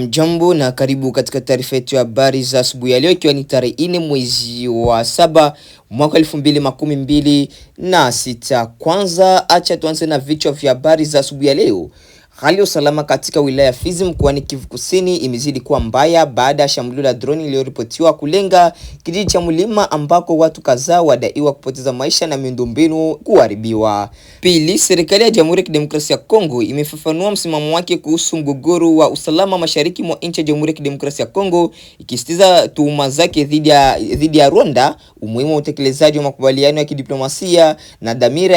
Jambo na karibu katika taarifa yetu ya habari za asubuhi ya leo, ikiwa ni tarehe 4 mwezi wa 7 mwaka 2026. Kwanza acha tuanze na vichwa vya habari za asubuhi ya leo. Hali ya usalama katika wilaya ya Fizi mkoani Kivu Kusini imezidi kuwa mbaya baada ya shambulio la droni iliyoripotiwa kulenga kijiji cha Mulima ambako watu kadhaa wadaiwa kupoteza maisha na miundombinu kuharibiwa. Pili, serikali ya Jamhuri ya Kidemokrasia ya Kongo imefafanua msimamo wake kuhusu mgogoro wa usalama mashariki mwa nchi ya Jamhuri ya Kidemokrasia ya Kongo, ikisitiza tuhuma zake dhidi ya Rwanda, umuhimu wa utekelezaji wa makubaliano ya kidiplomasia na dhamira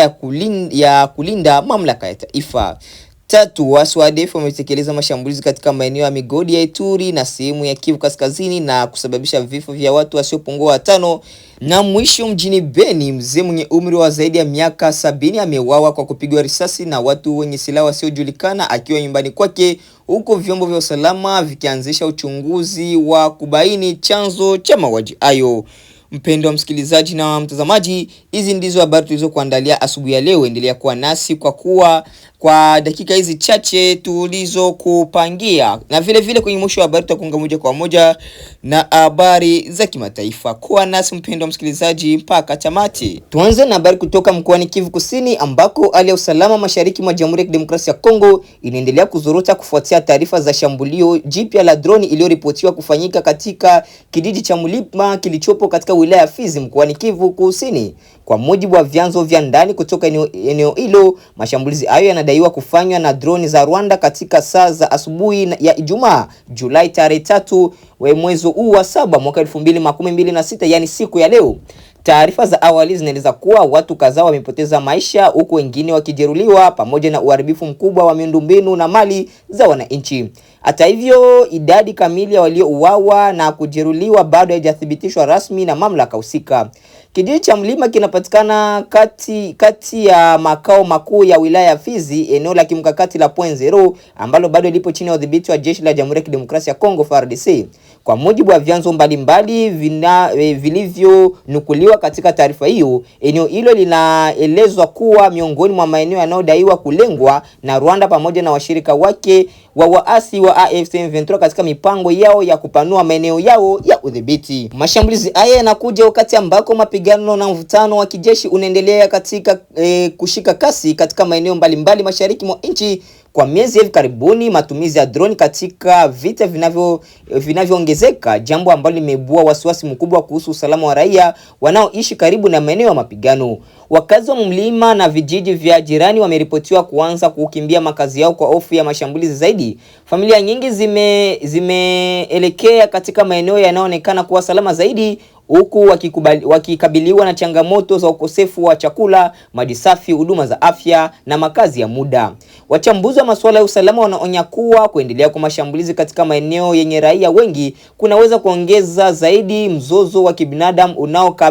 ya kulinda mamlaka ya taifa. Tatu, waasi wa ADF wametekeleza mashambulizi katika maeneo ya migodi ya Ituri na sehemu ya Kivu Kaskazini na kusababisha vifo vya watu wasiopungua 5. Na mwisho, mjini Beni, mzee mwenye umri wa zaidi ya miaka 70 ameuawa kwa kupigwa risasi na watu wenye silaha wasiojulikana akiwa nyumbani kwake, huko vyombo vya usalama vikianzisha uchunguzi wa kubaini chanzo cha mauaji hayo. Mpendwa msikilizaji na mtazamaji, hizi ndizo habari tulizokuandalia asubuhi ya leo. Endelea kuwa nasi kwa dakika hizi chache tulizokupangia, na vile kwenye mwisho wa habari tutakuunga moja kwa moja na habari za kimataifa. Kuwa nasi mpendwa msikilizaji mpaka tamati. Tuanze na habari kutoka mkoani Kivu Kusini ambako hali ya usalama mashariki mwa Jamhuri ya Kidemokrasia ya Kongo inaendelea kuzorota kufuatia taarifa za shambulio jipya la droni iliyoripotiwa kufanyika katika kijiji cha Mulima kilichopo katika wilaya ya Fizi mkoani Kivu Kusini. Kwa mujibu wa vyanzo vya ndani kutoka eneo hilo, mashambulizi hayo yanadaiwa kufanywa na droni za Rwanda katika saa za asubuhi ya Ijumaa, Julai tarehe 3 mwezi huu wa 7 mwaka 2026, yani siku ya leo. Taarifa za awali zinaeleza kuwa watu kadhaa wamepoteza maisha huku wengine wakijeruhiwa pamoja na uharibifu mkubwa wa miundombinu na mali za wananchi. Hata hivyo, idadi kamili ya waliouawa na kujeruhiwa bado haijathibitishwa rasmi na mamlaka husika. Kijiji cha Mulima kinapatikana kati ya makao makuu ya wilaya ya Fizi, eneo la kimkakati la Point Zero ambalo bado lipo chini ya udhibiti wa jeshi la Jamhuri ya Kidemokrasia ya Kongo FARDC. Kwa mujibu wa vyanzo mbalimbali vilivyonukuliwa katika taarifa hiyo, eneo hilo linaelezwa kuwa miongoni mwa maeneo yanayodaiwa kulengwa na Rwanda pamoja na washirika wake wa waasi wa AFC M23 katika mipango yao ya kupanua maeneo yao ya udhibiti. Mashambulizi haya yanakuja wakati ambako mapigano na mvutano wa kijeshi unaendelea katika kushika kasi katika maeneo mbalimbali mashariki mwa nchi. Kwa miezi hivi karibuni, matumizi ya drone katika vita vinavyoongezeka, jambo ambalo limeibua wasiwasi mkubwa kuhusu usalama wa raia wanaoishi karibu na maeneo ya mapigano. Wakazi wa Mulima na vijiji vya jirani wameripotiwa kuanza kukimbia makazi yao kwa hofu ya mashambulizi zaidi. Familia nyingi zimeelekea katika maeneo yanayoonekana kuwa salama zaidi, huku wakikabiliwa na changamoto za ukosefu wa chakula, maji safi, huduma za afya na makazi ya muda. Wachambuzi wa masuala ya usalama wanaonya kuwa kuendelea kwa mashambulizi katika maeneo yenye raia wengi kunaweza kuongeza zaidi mzozo wa kibinadamu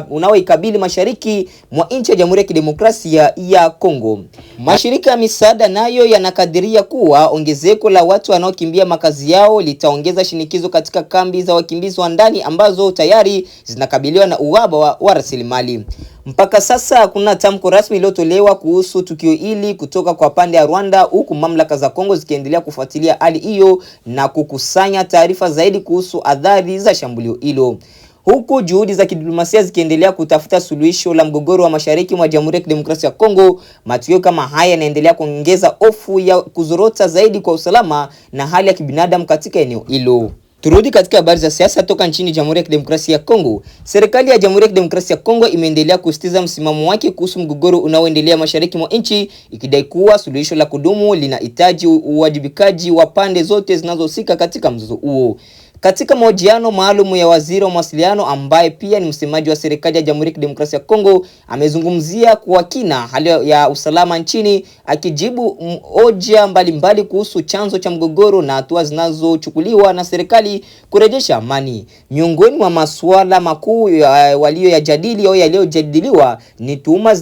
unaoikabili mashariki mwa nchi ya Jamhuri ya Kidemokrasia ya Kongo. Mashirika ya misaada nayo yanakadiria kuwa ongezeko la watu wanaokimbia makazi yao litaongeza shinikizo katika kambi za wakimbizi wa ndani ambazo tayari zinakabiliwa na uhaba wa rasilimali. Mpaka sasa hakuna tamko rasmi iliyotolewa kuhusu tukio hili kutoka kwa pande ya Rwanda, huku mamlaka za Kongo zikiendelea kufuatilia hali hiyo na kukusanya taarifa zaidi kuhusu athari za shambulio hilo. Huku juhudi za kidiplomasia zikiendelea kutafuta suluhisho la mgogoro wa mashariki mwa Jamhuri ya Kidemokrasia ya Kongo, matukio kama haya yanaendelea kuongeza hofu ya kuzorota zaidi kwa usalama na hali ya kibinadamu katika eneo hilo. Turudi katika habari za siasa toka nchini Jamhuri ya Kidemokrasia ya Kongo. Serikali ya Jamhuri ya Kidemokrasia ya Kongo imeendelea kusisitiza msimamo wake kuhusu mgogoro unaoendelea mashariki mwa nchi, ikidai kuwa suluhisho la kudumu linahitaji uwajibikaji wa pande zote zinazohusika katika mzozo huo. Katika mahojiano maalum ya waziri wa mawasiliano ambaye pia ni msemaji wa serikali ya Jamhuri ya Kidemokrasia ya Kongo, amezungumzia kwa kina hali ya usalama nchini, akijibu hoja mbalimbali kuhusu chanzo cha mgogoro na hatua zinazochukuliwa na serikali kurejesha amani. Miongoni mwa masuala makuu yaliyojadiliwa ni tuhuma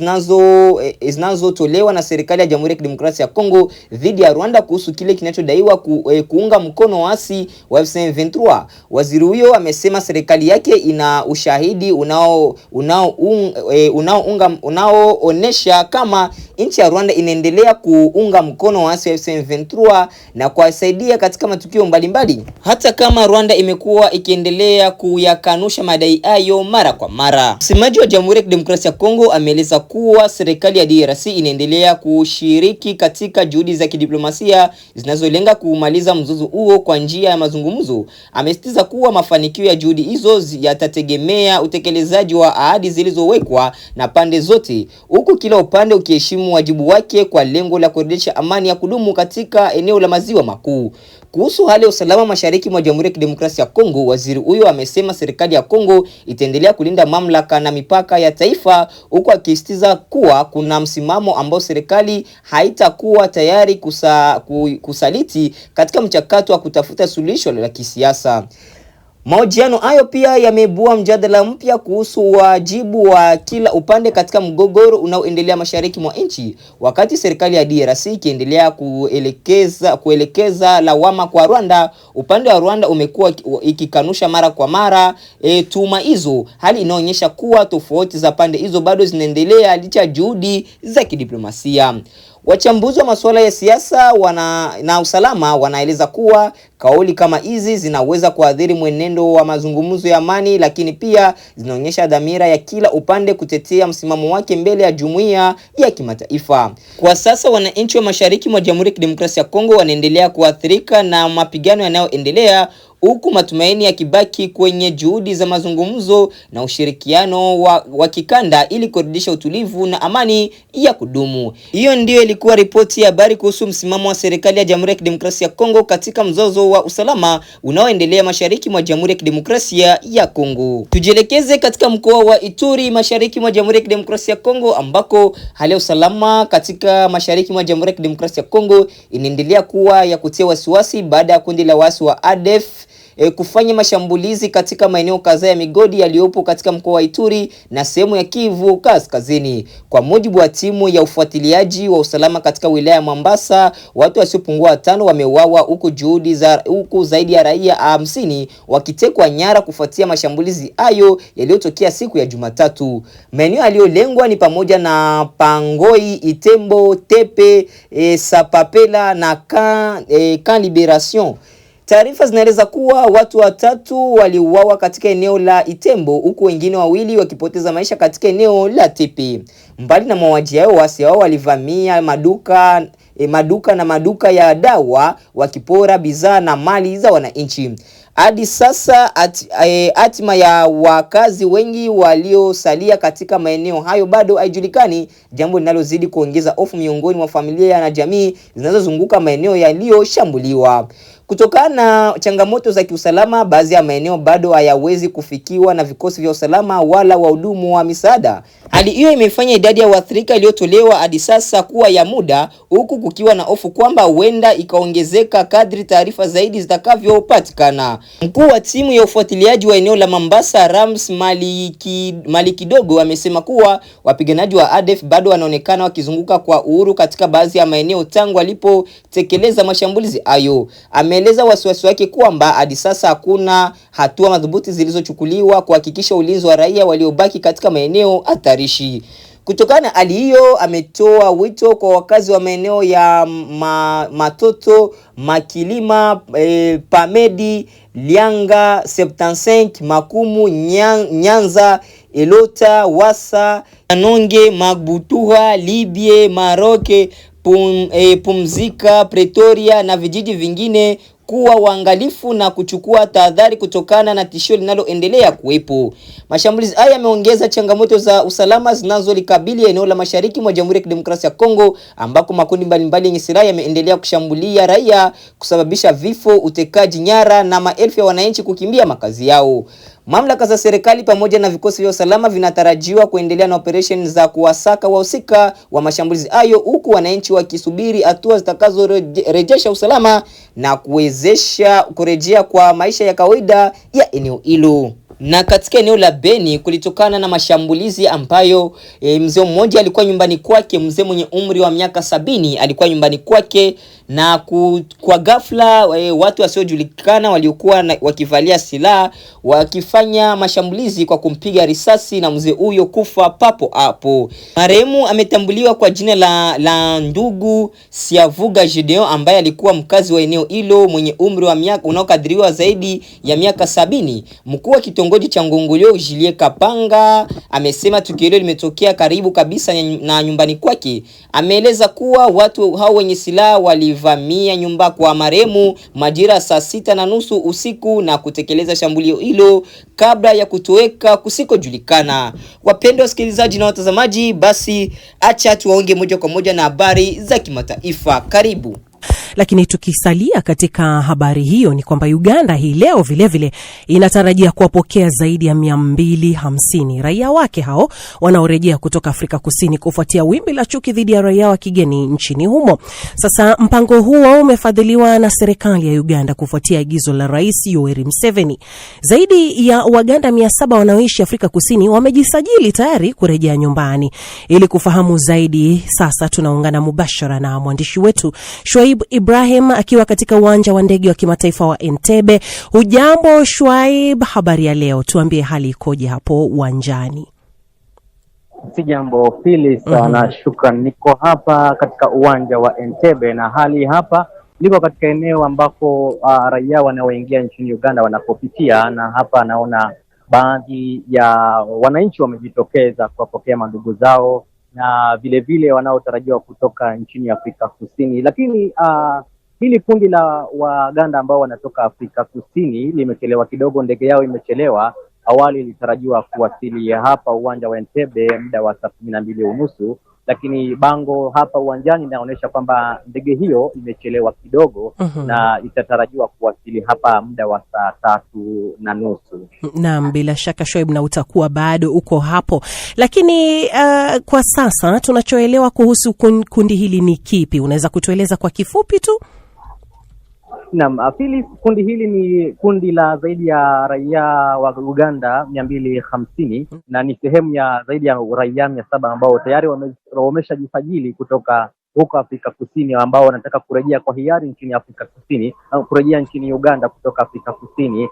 zinazotolewa na serikali ya Jamhuri ya Kidemokrasia ya Kongo dhidi ya Rwanda kuhusu kile kinachodaiwa kuunga mkono waasi wa AFC M23 M23. Waziri huyo amesema serikali yake ina ushahidi unaoonesha kama nchi ya Rwanda inaendelea kuunga mkono waasi wa M23 na kuwasaidia katika matukio mbalimbali, hata kama Rwanda imekuwa ikiendelea kuyakanusha madai hayo mara kwa mara. Msemaji wa Jamhuri ya Kidemokrasia ya Kongo ameeleza kuwa serikali ya DRC inaendelea kushiriki katika juhudi za kidiplomasia zinazolenga kumaliza mzozo huo kwa njia ya mazungumzo. Amesisitiza kuwa mafanikio ya juhudi hizo yatategemea utekelezaji wa ahadi zilizowekwa na pande zote, huku kila upande ukiheshimu wajibu wake kwa lengo la kurejesha amani ya kudumu katika eneo la Maziwa Makuu. Kuhusu hali ya usalama mashariki mwa Jamhuri ya Kidemokrasia ya Kongo, waziri huyo amesema serikali ya Kongo itaendelea kulinda mamlaka na mipaka ya taifa, huku akisisitiza kuwa kuna msimamo ambao serikali haitakuwa tayari kusaliti katika mchakato wa kutafuta suluhisho la kisiasa. Mahojiano hayo pia yameibua mjadala mpya kuhusu wajibu wa kila upande katika mgogoro unaoendelea mashariki mwa nchi, wakati serikali ya DRC ikiendelea kuelekeza lawama kwa Rwanda. Upande wa Rwanda umekuwa ikikanusha mara kwa mara tuhuma hizo, hali inaonyesha kuwa tofauti za pande hizo bado zinaendelea licha juhudi za kidiplomasia. Wachambuzi wa masuala ya siasa na usalama wanaeleza kuwa kauli kama hizi zinaweza kuathiri mwenendo wa mazungumzo ya amani, lakini pia zinaonyesha dhamira ya kila upande kutetea msimamo wake mbele ya jumuiya ya kimataifa. Kwa sasa wananchi wa mashariki mwa Jamhuri ya Kidemokrasia ya Kongo wanaendelea kuathirika na mapigano yanayoendelea, huku matumaini yakibaki kwenye juhudi za mazungumzo na ushirikiano wa kikanda ili kurudisha utulivu na amani ya kudumu. Hiyo ndio ilikuwa ripoti ya habari kuhusu msimamo wa serikali ya Jamhuri ya Kidemokrasia ya Kongo katika mzozo wa usalama unaoendelea mashariki mwa Jamhuri ya Kidemokrasia ya Kongo. Tujielekeze katika mkoa wa Ituri mashariki mwa Jamhuri ya Kidemokrasia ya Kongo, ambako hali ya usalama katika mashariki mwa Jamhuri ya Kidemokrasia ya Kongo inaendelea kuwa ya kutia wasiwasi baada ya kundi la waasi wa ADF kufanya mashambulizi katika maeneo kadhaa ya migodi yaliyopo katika mkoa wa Ituri na sehemu ya Kivu Kaskazini. Kwa mujibu wa timu ya ufuatiliaji wa usalama katika wilaya ya Mombasa, watu wasiopungua 5 wameuawa, huku zaidi ya raia 50 wakitekwa nyara kufuatia mashambulizi hayo yaliyotokea siku ya Jumatatu. Maeneo yaliyolengwa ni pamoja na Pangoi, Itembo, Tepe, Sapapela na Kan Liberation. Taarifa zinaeleza kuwa watu 3 waliuawa katika eneo la Itembo, huku wengine 2 wakipoteza maisha katika eneo la Tepe. Mbali na mauaji yao, waasi hao walivamia maduka ya dawa, wakipora bidhaa na mali za wananchi. Hadi sasa hatima ya wakazi wengi waliosalia katika maeneo hayo bado haijulikani, jambo linalozidi kuongeza hofu miongoni mwa familia na jamii zinazozunguka maeneo yaliyoshambuliwa. Kutokana na changamoto za kiusalama, baadhi ya maeneo bado hayawezi kufikiwa na vikosi vya usalama wala wahudumu wa misaada. Hali hiyo imefanya idadi ya waathirika iliyotolewa hadi sasa kuwa ya muda, huku kukiwa na hofu kwamba huenda ikaongezeka kadri taarifa zaidi zitakavyopatikana. Mkuu wa timu ya ufuatiliaji wa eneo la Mombasa, Rams Malikidogo, amesema kuwa wapiganaji wa ADF bado wanaonekana wakizunguka kwa uhuru katika baadhi ya maeneo tangu walipotekeleza mashambulizi hayo. Ameeleza wasiwasi wake kwamba hadi sasa hakuna hatua madhubuti zilizochukuliwa kuhakikisha ulinzi wa raia waliobaki katika maeneo hatarishi. Kutokana na hali hiyo, ametoa wito kwa wakazi wa maeneo ya Matoto, Makilima, Pamedi, Lianga, 75, Makumu, Nyanza, Elota, Wasa, Nonge, Magbutuha, Libye, Maroke, Pumzika, Pretoria na vijiji vingine kuwa waangalifu na kuchukua tahadhari kutokana na tishio linaloendelea kuwepo. Mashambulizi haya yameongeza changamoto za usalama zinazolikabili eneo la mashariki mwa Jamhuri ya Kidemokrasia ya Kongo, ambako makundi mbalimbali yenye silaha yameendelea kushambulia raia, kusababisha vifo, utekaji nyara na maelfu ya wananchi kukimbia makazi yao. Mamlaka za serikali pamoja na vikosi vya usalama vinatarajiwa kuendelea na operation za kuwasaka wahusika wa mashambulizi hayo, huku wananchi wakisubiri hatua zitakazorejesha usalama na kuwezesha kurejea kwa maisha ya kawaida ya eneo hilo. Na katika eneo la Beni, kulitokana na mashambulizi ambayo mzee mmoja alikuwa nyumbani kwake, mzee mwenye umri wa miaka 70 alikuwa nyumbani kwake na kwa ghafla watu wasiojulikana waliokuwa wakivalia silaha wakifanya mashambulizi kwa kumpiga risasi na mzee huyo kufa papo hapo. Marehemu ametambuliwa kwa jina la ndugu Siavuga Gideon, ambaye alikuwa mkazi wa eneo hilo mwenye umri wa miaka unaokadiriwa zaidi ya miaka 70. Mkuu wa kitongoji cha Ngongolio Julie Kapanga amesema tukio hilo limetokea karibu kabisa na nyumbani kwake. Ameeleza kuwa watu hao wenye silaha walivamia nyumba kwa marehemu majira saa 6:30 usiku na kutekeleza shambulio hilo kabla ya kutoweka kusikojulikana. Wapendwa wasikilizaji na watazamaji, basi acha tuwaonge moja kwa moja na habari za kimataifa. Karibu. Lakini tukisalia katika habari hiyo ni kwamba Uganda hii leo vile inatarajia kuwapokea zaidi ya 250 raia wake hao wanaorejea kutoka Afrika Kusini kufuatia wimbi la chuki dhidi ya raia wa kigeni nchini humo. Sasa mpango huo umefadhiliwa na serikali ya Uganda kufuatia agizo la Rais Yoweri Museveni. Zaidi ya Waganda 700 wanaoishi Afrika Kusini wamejisajili tayari kurejea nyumbani. Ili kufahamu zaidi, sasa tunaungana mubashara na mwandishi wetu Shoaib Ibrahim akiwa katika uwanja wa ndege wa kimataifa wa Entebbe. Hujambo Shoaib, habari ya leo? Tuambie hali ikoje hapo uwanjani. Sijambo Phyllis, na shukran. Niko hapa katika uwanja wa Entebbe na hali hapa liko katika eneo ambako raia wanaoingia nchini Uganda wanapopitia, na hapa naona baadhi ya wananchi wamejitokeza kuwapokea mandugu zao na vile vile wanaotarajiwa kutoka nchini Afrika Kusini. Lakini hili kundi la Waganda ambao wanatoka Afrika Kusini limechelewa kidogo, ndege yao imechelewa. Awali ilitarajiwa kuwasili hapa uwanja wa Entebbe muda wa saa 12:30, lakini bango hapa uwanjani inaonyesha kwamba ndege hiyo imechelewa kidogo na itatarajiwa kuwasili hapa muda wa saa 3:30. Naam, bila shaka Shoaib, na utakuwa bado uko hapo. Lakini kwa sasa tunachoelewa kuhusu kundi hili ni kipi? Unaweza kutueleza kwa kifupi tu? Naam, Phyllis, kundi hili ni kundi la zaidi ya raia wa Uganda 250 na ni sehemu ya zaidi ya raia 700 ambao tayari wameshajisajili kutoka huko Afrika Kusini, ambao wanataka kurejea kwa hiari nchini Afrika Kusini au kurejea nchini Uganda kutoka Afrika Kusini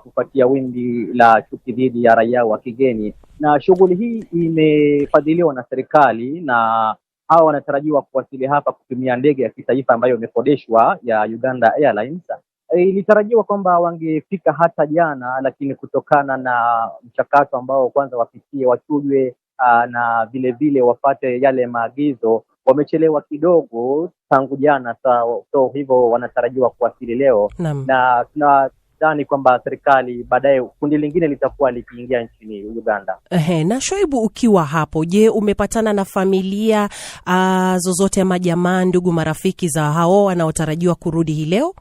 kufuatia wimbi la chuki dhidi ya raia wa kigeni. Na shughuli hii imefadhiliwa na serikali na hao wanatarajiwa kuwasili hapa kutumia ndege ya kitaifa ambayo imekodeshwa ya Uganda Airlines. Ilitarajiwa kwamba wangefika hata jana, lakini kutokana na mchakato ambao kwanza wapitie, wachujwe na vile vile wapate yale maagizo, wamechelewa kidogo tangu jana. So hivyo wanatarajiwa kuwasili leo. Na tunadhani kwamba serikali baadaye kundi lingine litakuwa likiingia nchini Uganda. Na Shoaibu, ukiwa hapo, je, umepatana na familia zozote ama jamaa, ndugu, marafiki za hao wanaotarajiwa kurudi hii leo?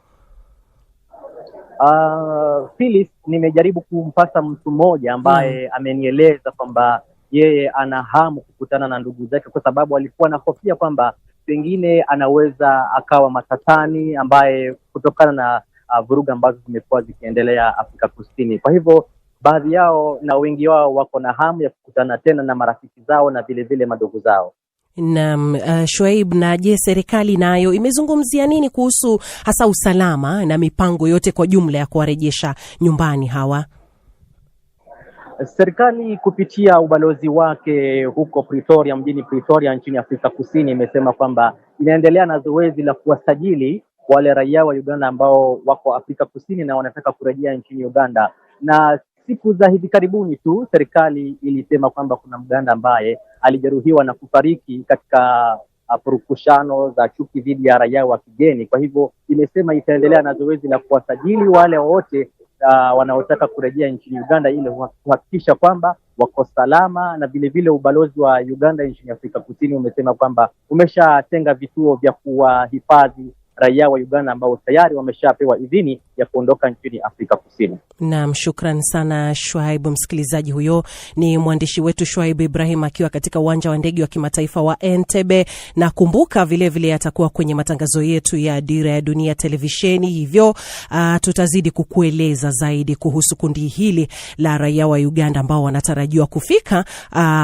Phyllis, nimejaribu kumpata mtu mmoja ambaye amenieleza kwamba yeye ana hamu kukutana na ndugu zake, kwa sababu alikuwa anahofia kwamba pengine anaweza akawa matatani, ambaye kutokana na vuruga ambazo zimekuwa zikiendelea Afrika Kusini. Kwa hivyo baadhi yao na wengi wao wako na hamu ya kukutana tena na marafiki zao na vile vile madogo zao. Naam, Shoaib, na je, serikali nayo imezungumzia nini kuhusu hasa usalama na mipango yote kwa jumla ya kuwarejesha nyumbani hawa? Serikali kupitia ubalozi wake huko Pretoria, mjini Pretoria nchini Afrika Kusini, imesema kwamba inaendelea na zoezi la kuwasajili wale raia wa Uganda ambao wako Afrika Kusini na wanataka kurejea nchini Uganda. Na siku za hivi karibuni tu serikali ilisema kwamba kuna Mganda ambaye alijeruhiwa na kufariki katika purukushano za chuki dhidi ya raia wa kigeni. Kwa hivyo imesema itaendelea na zoezi la kuwasajili wale wote wanaotaka kurejea nchini Uganda ili kuhakikisha kwamba wako salama. Na vile vile ubalozi wa Uganda nchini Afrika Kusini umesema kwamba umeshatenga vituo vya kuwahifadhi raia wa Uganda ambao tayari wameshapewa idhini ya kuondoka nchini Afrika Kusini. Naam, shukran sana Shoaib. Msikilizaji, huyo ni mwandishi wetu Shoaib Ibrahim akiwa katika uwanja wa ndege wa kimataifa wa Entebbe, na kumbuka vile vile atakuwa kwenye matangazo yetu ya Dira ya Dunia televisheni, hivyo tutazidi kukueleza zaidi kuhusu kundi hili la raia wa Uganda ambao wanatarajiwa kufika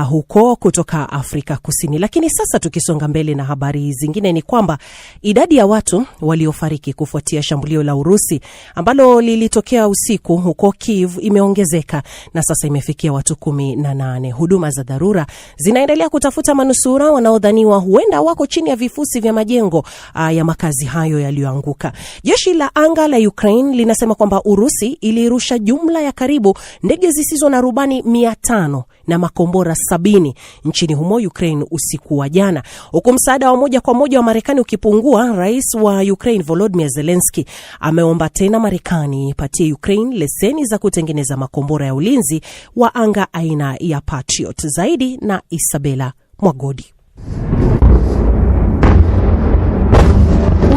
huko kutoka Afrika Kusini. Lakini sasa tukisonga mbele na habari zingine ni kwamba idadi ya watu watu waliofariki kufuatia shambulio la Urusi ambalo lilitokea usiku huko Kiev imeongezeka na sasa imefikia watu 18. Huduma za dharura zinaendelea kutafuta manusura wanaodhaniwa huenda wako chini ya vifusi vya majengo ya makazi hayo yaliyoanguka. Jeshi la anga la Ukraine linasema kwamba Urusi ilirusha jumla ya karibu ndege zisizo na rubani 500 na makombora 70 nchini humo Ukraine usiku wa jana. Huku msaada wa moja kwa moja wa Marekani ukipungua, Rais wa Ukraine Volodymyr Zelensky ameomba tena Marekani ipatie Ukraine leseni za kutengeneza makombora ya ulinzi wa anga aina ya Patriot. Zaidi na Isabella Mwagodi.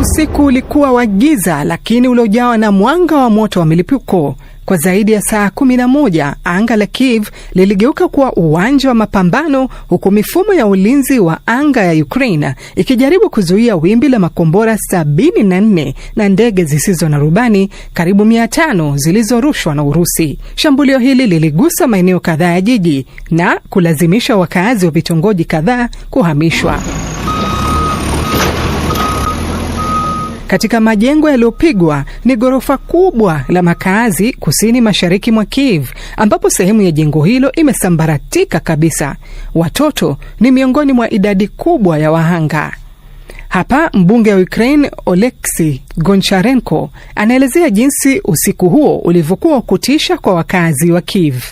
Usiku ulikuwa wa giza lakini uliojawa na mwanga wa moto wa milipuko. Kwa zaidi ya saa 11, anga la Kiev liligeuka kuwa uwanja wa mapambano, huku mifumo ya ulinzi wa anga ya Ukraine ikijaribu kuzuia wimbi la makombora 74 na ndege zisizo na rubani karibu 500 zilizorushwa na Urusi. Shambulio hili liligusa maeneo kadhaa ya jiji na kulazimisha wakazi wa vitongoji kadhaa kuhamishwa. Katika majengo yaliyopigwa ni ghorofa kubwa la makazi kusini mashariki mwa Kiev, ambapo sehemu ya jengo hilo imesambaratika kabisa. Watoto ni miongoni mwa idadi kubwa ya wahanga. Hapa mbunge wa Ukraine Oleksii Goncharenko anaelezea jinsi usiku huo ulivyokuwa kutisha kwa wakazi wa Kiev.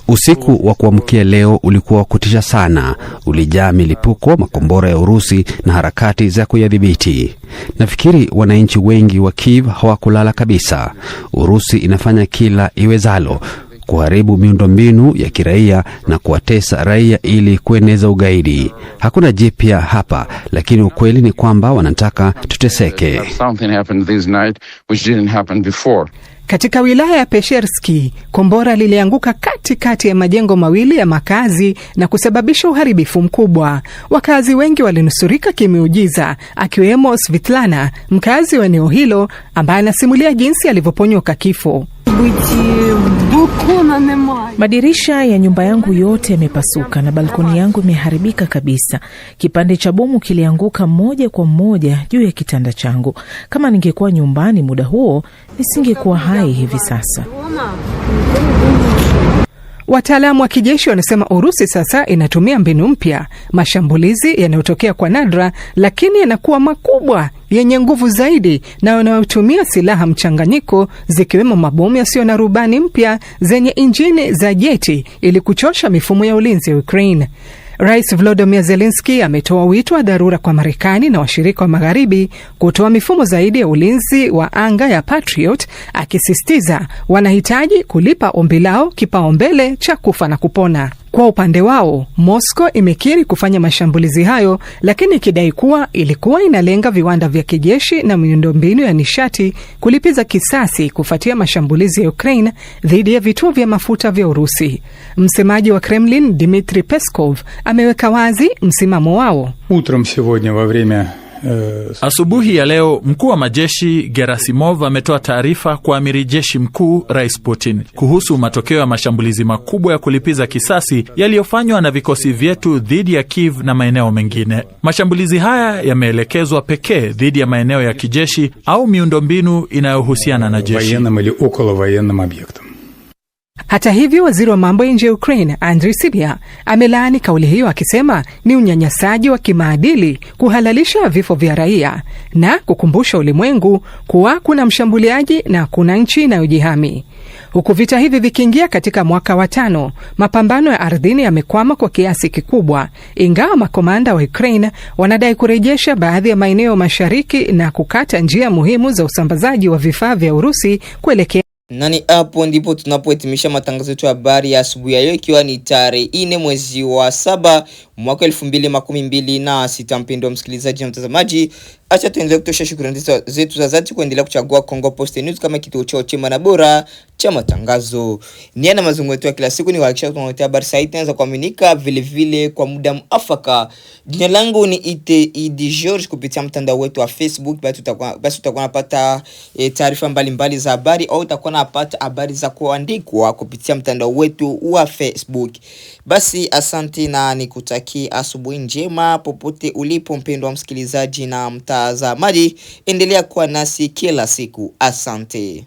Usiku wa kuamkia leo ulikuwa kutisha sana. Ulijaa milipuko, makombora ya Urusi na harakati za kuyadhibiti. Nafikiri wananchi wengi wa Kiev hawakulala kabisa. Urusi inafanya kila iwezalo kuharibu miundombinu ya kiraia na kuwatesa raia ili kueneza ugaidi. Hakuna jipya hapa, lakini ukweli ni kwamba wanataka tuteseke. Katika wilaya ya Peshersky, kombora lilianguka katikati ya majengo mawili ya makazi na kusababisha uharibifu mkubwa. Wakazi wengi walinusurika kimiujiza, akiwemo Svitlana, mkazi wa eneo hilo, ambaye anasimulia jinsi alivyoponyoka kifo. Madirisha ya nyumba yangu yote yamepasuka na balkoni yangu imeharibika kabisa. Kipande cha bomu kilianguka moja kwa moja juu ya kitanda changu. Kama ningekuwa nyumbani muda huo, nisingekuwa hai hivi sasa. Wataalamu wa kijeshi wanasema Urusi sasa inatumia mbinu mpya, mashambulizi yanayotokea kwa nadra lakini yanakuwa makubwa, yenye nguvu zaidi na yanayotumia silaha mchanganyiko, zikiwemo mabomu yasiyo na rubani mpya zenye injini za jeti ili kuchosha mifumo ya ulinzi ya Ukraine. Rais Volodymyr Zelensky ametoa wito wa dharura kwa Marekani na washirika wa Magharibi kutoa mifumo zaidi ya ulinzi wa anga ya Patriot, akisisitiza wanahitaji kulipa ombi lao kipaumbele cha kufa na kupona. Kwa upande wao, Moscow imekiri kufanya mashambulizi hayo, lakini ikidai kuwa ilikuwa inalenga viwanda vya kijeshi na miundombinu ya nishati kulipiza kisasi kufuatia mashambulizi ya Ukraine dhidi ya vituo vya mafuta vya Urusi. Msemaji wa Kremlin Dmitry Peskov ameweka wazi msimamo wao. Asubuhi ya leo, mkuu wa majeshi Gerasimov ametoa taarifa kwa amiri jeshi mkuu Rais Putin kuhusu matokeo ya mashambulizi makubwa ya kulipiza kisasi yaliyofanywa na vikosi vyetu dhidi ya Kiev na maeneo mengine. Mashambulizi haya yameelekezwa pekee dhidi ya maeneo ya kijeshi au miundombinu inayohusiana na jeshi. Hata hivyo, waziri wa mambo ya nje ya Ukraine Andriy Sybiha amelaani kauli hiyo, akisema ni unyanyasaji wa kimaadili kuhalalisha vifo vya raia na kukumbusha ulimwengu kuwa kuna mshambuliaji na kuna nchi inayojihami. Huku vita hivi vikiingia katika mwaka wa 5, mapambano ya ardhini yamekwama kwa kiasi kikubwa, ingawa makomanda wa Ukraine wanadai kurejesha baadhi ya maeneo mashariki na kukata njia muhimu za usambazaji wa vifaa vya Urusi kuelekea. Nani hapo ndipo tunapohitimisha matangazo yetu ya habari ya asubuhi ya leo, ikiwa ni tarehe 4 mwezi wa 7 mwaka 2026. Mpendwa msikilizaji na mtazamaji, acha tuendelee kutosha shukrani zetu za dhati kuendelea kuchagua Kongo Post News kama kituo chao chema na bora cha matangazo. Nia na mazungumzo yetu ya kila siku ni kuhakikisha tunaletea habari sahihi na za kuaminika, vile vile kwa muda mwafaka. Jina langu ni Idi George kupitia mtandao wetu wa Facebook. Basi utakuwa unapata taarifa mbalimbali za habari, au utakuwa unapata habari za kuandikwa kupitia mtandao wetu wa Facebook. Basi asante na nikutakia asubuhi njema popote ulipo mpendwa msikilizaji na mtazamaji. Endelea kuwa nasi kila siku. Asante.